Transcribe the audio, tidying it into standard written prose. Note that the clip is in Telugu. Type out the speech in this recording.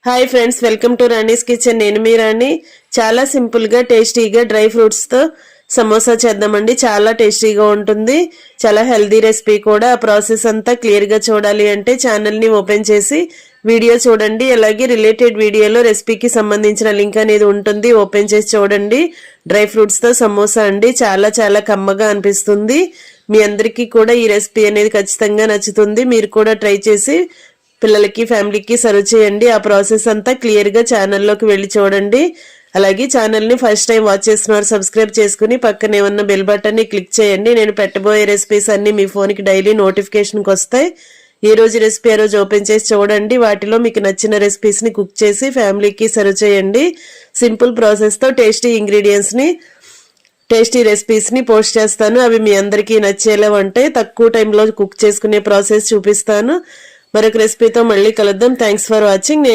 Hi friends, welcome to Rani's kitchen. నేను మీ రాణి. చాలా సింపుల్ గా టేస్టీగా డ్రై ఫ్రూట్స్ తో సమోసా చేద్దామండి. చాలా టేస్టీగా ఉంటుంది, చాలా హెల్దీ రెసిపీ కూడా. ఆ ప్రాసెస్ అంతా క్లియర్ గా చూడాలి అంటే ఛానల్ ని ఓపెన్ చేసి వీడియో చూడండి. అలాగే రిలేటెడ్ వీడియోలో రెసిపీకి సంబంధించిన లింక్ అనేది ఉంటుంది, ఓపెన్ చేసి చూడండి. డ్రై ఫ్రూట్స్ తో సమోసా అండి, చాలా చాలా కమ్మగా అనిపిస్తుంది. మీ అందరికీ కూడా ఈ రెసిపీ అనేది ఖచ్చితంగా నచ్చుతుంది. మీరు కూడా ట్రై చేసి పిల్లలకి ఫ్యామిలీకి సర్వ్ చేయండి. ఆ ప్రాసెస్ అంతా క్లియర్ గా ఛానల్లోకి వెళ్ళి చూడండి. అలాగే ఛానల్ ని ఫస్ట్ టైం వాచ్ చేస్తున్నారు సబ్స్క్రైబ్ చేసుకుని పక్కనే ఉన్న బెల్ బటన్ ని క్లిక్ చేయండి. నేను పెట్టబోయే రెసిపీస్ అన్ని మీ ఫోన్ కి డైలీ నోటిఫికేషన్ కి వస్తాయి. ఈ రోజు రెసిపీ ఆ రోజు ఓపెన్ చేసి చూడండి. వాటిలో మీకు నచ్చిన రెసిపీస్ ని కుక్ చేసి ఫ్యామిలీకి సర్వ్ చేయండి. సింపుల్ ప్రాసెస్ తో టేస్టీ ఇంగ్రీడియంట్స్ ని టేస్టీ రెసిపీస్ ని పోస్ట్ చేస్తాను. అవి మీ అందరికీ నచ్చేలా ఉంటాయి. తక్కువ టైంలో కుక్ చేసుకునే ప్రాసెస్ చూపిస్తాను. మరొక రెసిపీతో మళ్ళీ కలుద్దాం. Thanks for watching. నేను